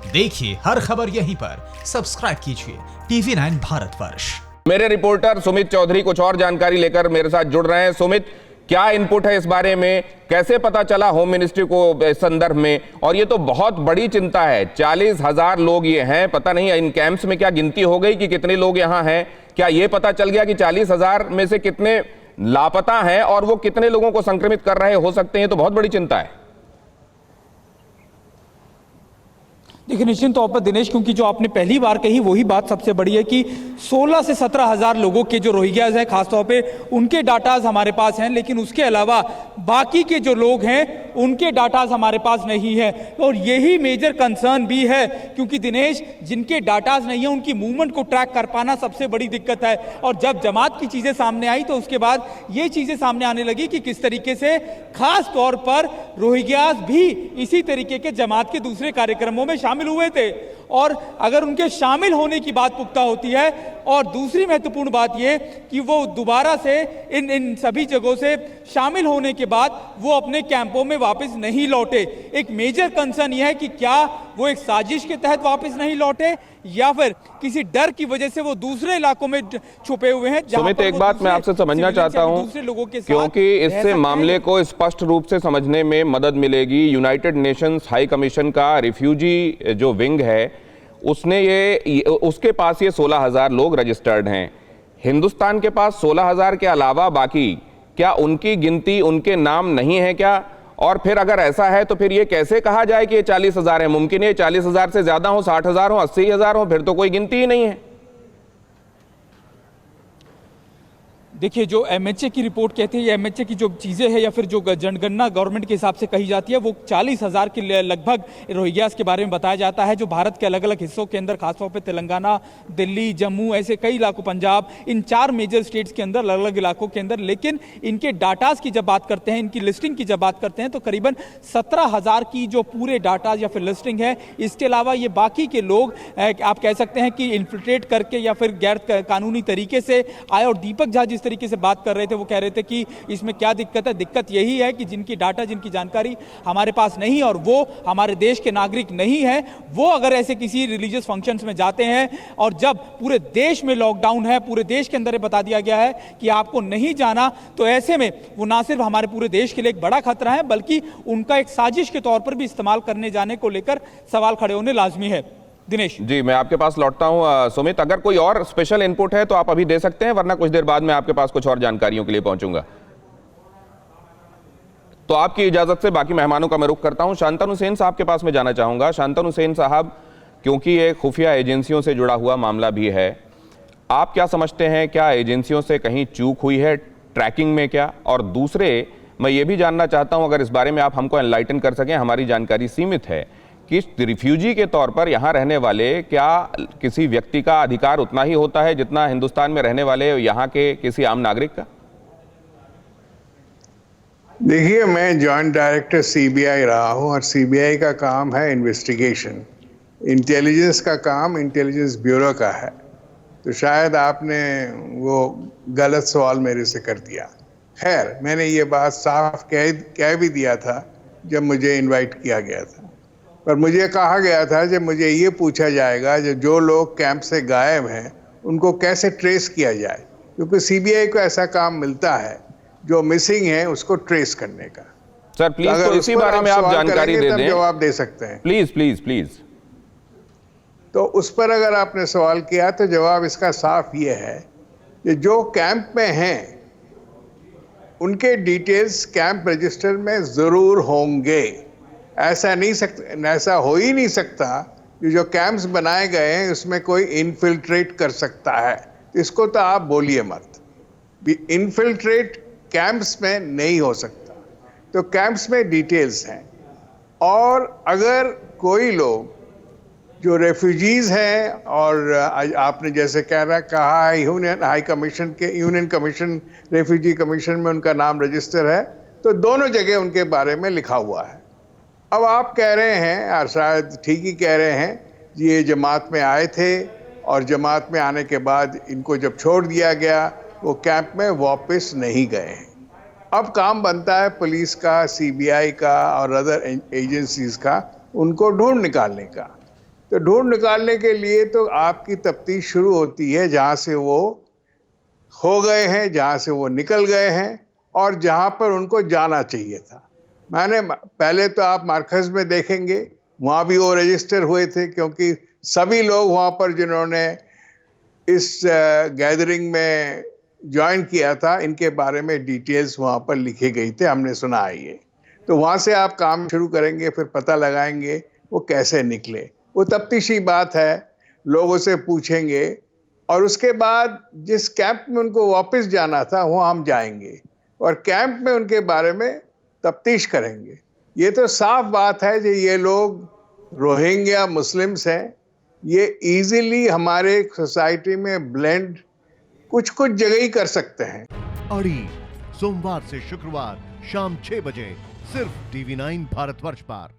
देखिए हर खबर यहीं पर, सब्सक्राइब कीजिए TV9 भारतवर्ष। मेरे रिपोर्टर सुमित चौधरी कुछ और जानकारी लेकर मेरे साथ जुड़ रहे हैं। सुमित, क्या इनपुट है इस बारे में? कैसे पता चला होम मिनिस्ट्री को इस संदर्भ में? और ये तो बहुत बड़ी चिंता है, 40,000 लोग ये हैं, पता नहीं इन कैंप्स में क्या गिनती हो गई कि कितने लोग यहाँ हैं? क्या ये पता चल गया कि 40,000 में से कितने लापता हैं और वो कितने लोगों को संक्रमित कर रहे हो सकते हैं? तो बहुत बड़ी चिंता है। देखिए निश्चित तौर पर दिनेश, क्योंकि जो आपने पहली बार कही वही बात सबसे बड़ी है कि 16 से 17,000 लोगों के जो रोहिंग्याज हैं खासतौर पे उनके डाटाज हमारे पास हैं, लेकिन उसके अलावा बाकी के जो लोग हैं उनके डाटाज हमारे पास नहीं है। और यही मेजर कंसर्न भी है, क्योंकि दिनेश जिनके डाटाज नहीं है उनकी मूवमेंट को ट्रैक कर पाना सबसे बड़ी दिक्कत है। और जब जमात की चीजें सामने आई तो उसके बाद ये चीजें सामने आने लगी कि किस तरीके से खास तौर पर रोहिंग्याज भी इसी तरीके के जमात के दूसरे कार्यक्रमों में शामिल हुए थे। और अगर उनके शामिल होने की बात पुख्ता होती है, और दूसरी महत्वपूर्ण बात यह कि वो दोबारा से इन सभी जगहों से शामिल होने के बाद वो अपने कैंपों में वापस नहीं लौटे। एक मेजर कंसर्न यह है कि क्या वो एक साजिश के तहत वापस नहीं लौटे या फिर किसी डर की वजह से वो दूसरे इलाकों में छुपे हुए हैं। सुमित, एक बात मैं आपसे समझना चाहता हूं, क्योंकि इससे मामले को स्पष्ट रूप से समझने में मदद मिलेगी। यूनाइटेड नेशंस हाई कमीशन का रिफ्यूजी जो विंग है उसके पास ये 16,000 लोग रजिस्टर्ड हैं। हिंदुस्तान के पास 16,000 के अलावा बाकी, क्या उनकी गिनती, उनके नाम नहीं है क्या? और फिर अगर ऐसा है तो फिर ये कैसे कहा जाए कि ये 40,000 है? मुमकिन है 40,000 से ज्यादा हो, 60,000 हो, 80,000 हो, फिर तो कोई गिनती ही नहीं है। देखिए जो MHA की रिपोर्ट कहती है, या MHA की जो चीज़ें हैं या फिर जो जनगणना गवर्नमेंट के हिसाब से कही जाती है, वो 40,000 के लगभग रोहिंग्यास के बारे में बताया जाता है, जो भारत के अलग अलग हिस्सों के अंदर खासतौर पे तेलंगाना, दिल्ली, जम्मू, ऐसे कई इलाकों, पंजाब, इन 4 मेजर स्टेट्स के अंदर, अलग अलग इलाकों के अंदर। लेकिन इनके डाटाज की जब बात करते हैं, इनकी लिस्टिंग की जब बात करते हैं, तो करीबन 17,000 की जो पूरे डाटाज या फिर लिस्टिंग है। इसके अलावा ये बाकी के लोग आप कह सकते हैं कि इन्फिल्ट्रेट करके या फिर गैर कानूनी तरीके से आए। और दीपक झा जिस तरीके से बात कर रहे थे वो कह रहे थे कि इसमें क्या दिक्कत है? दिक्कत यही है कि जिनकी डाटा, जिनकी जानकारी हमारे पास नहीं और वो हमारे देश के नागरिक नहीं है, वो अगर ऐसे किसी रिलीजियस फंक्शंस में जाते हैं और जब पूरे देश में लॉकडाउन है, पूरे देश के अंदर बता दिया गया है कि आपको नहीं जाना, तो ऐसे में वो ना सिर्फ हमारे पूरे देश के लिए एक बड़ा खतरा है, बल्कि उनका एक साजिश के तौर पर भी इस्तेमाल करने जाने को लेकर सवाल खड़े होने लाजमी है। दिनेश जी, मैं आपके पास लौटता हूं। सुमित, अगर कोई और स्पेशल इनपुट है तो आप अभी दे सकते हैं, वरना कुछ देर बाद मैं आपके पास कुछ और जानकारियों के लिए पहुंचूंगा। तो आपकी इजाजत से बाकी मेहमानों का मैं रुख करता हूं। शांतनु सेन साहब के पास मैं जाना चाहूंगा। शांतनु सेन साहब, क्योंकि ये खुफिया एजेंसियों से जुड़ा हुआ मामला भी है, आप क्या समझते हैं, क्या एजेंसियों से कहीं चूक हुई है ट्रैकिंग में क्या? और दूसरे, मैं ये भी जानना चाहता हूं, अगर इस बारे में आप हमको एनलाइटन कर सकें, हमारी जानकारी सीमित है कि रिफ्यूजी के तौर पर यहाँ रहने वाले, क्या किसी व्यक्ति का अधिकार उतना ही होता है जितना हिंदुस्तान में रहने वाले यहाँ के किसी आम नागरिक का? देखिए, मैं जॉइंट डायरेक्टर CBI रहा हूँ और CBI का काम है इन्वेस्टिगेशन। इंटेलिजेंस का काम इंटेलिजेंस ब्यूरो का है। तो शायद आपने वो गलत सवाल मेरे से कर दिया। खैर, मैंने ये बात साफ कह भी दिया था जब मुझे इनवाइट किया गया था, पर मुझे कहा गया था जब मुझे ये पूछा जाएगा जो लोग कैंप से गायब हैं उनको कैसे ट्रेस किया जाए, क्योंकि CBI को ऐसा काम मिलता है जो मिसिंग है उसको ट्रेस करने का। सर प्लीज, तो इसी बारे में आप जानकारी दे दें। जवाब दे सकते हैं प्लीज प्लीज प्लीज। तो उस पर अगर आपने सवाल किया तो जवाब इसका साफ ये है कि जो कैंप में हैं उनके डिटेल्स कैंप रजिस्टर में जरूर होंगे। ऐसा हो ही नहीं सकता कि जो कैंप्स बनाए गए हैं उसमें कोई इन्फिल्ट्रेट कर सकता है। इसको तो आप बोलिए मत। इन्फिल्ट्रेट कैंप्स में नहीं हो सकता। तो कैंप्स में डिटेल्स हैं, और अगर कोई लोग जो रेफ्यूजीज हैं, और आपने जैसे कहा है यूनियन कमीशन रेफ्यूजी कमीशन में उनका नाम रजिस्टर है, तो दोनों जगह उनके बारे में लिखा हुआ है। अब आप कह रहे हैं, और शायद ठीक ही कह रहे हैं, ये जमात में आए थे और जमात में आने के बाद इनको जब छोड़ दिया गया वो कैंप में वापस नहीं गए। अब काम बनता है पुलिस का, CBI का और अदर एजेंसीज का उनको ढूंढ निकालने का। तो ढूंढ निकालने के लिए तो आपकी तफ्तीश शुरू होती है जहां से वो हो गए हैं, जहां से वो निकल गए हैं और जहां पर उनको जाना चाहिए था। पहले तो आप मार्कस में देखेंगे, वहां भी वो रजिस्टर हुए थे, क्योंकि सभी लोग वहां पर जिन्होंने इस गैदरिंग में ज्वाइन किया था, इनके बारे में डिटेल्स वहां पर लिखे गई थे, हमने सुना है ये। तो वहां से आप काम शुरू करेंगे, फिर पता लगाएंगे वो कैसे निकले। वो तफ्तीशी बात है, लोगों से पूछेंगे और उसके बाद जिस कैंप में उनको वापस जाना था वहाँ हम जाएंगे और कैंप में उनके बारे में तफ्तीश करेंगे। ये तो साफ बात है कि ये लोग रोहिंग्या मुस्लिम्स हैं, ये इजीली हमारे सोसाइटी में ब्लेंड कुछ जगह ही कर सकते हैं। अड़ी सोमवार से शुक्रवार शाम 6 बजे सिर्फ TV9 भारतवर्ष पर।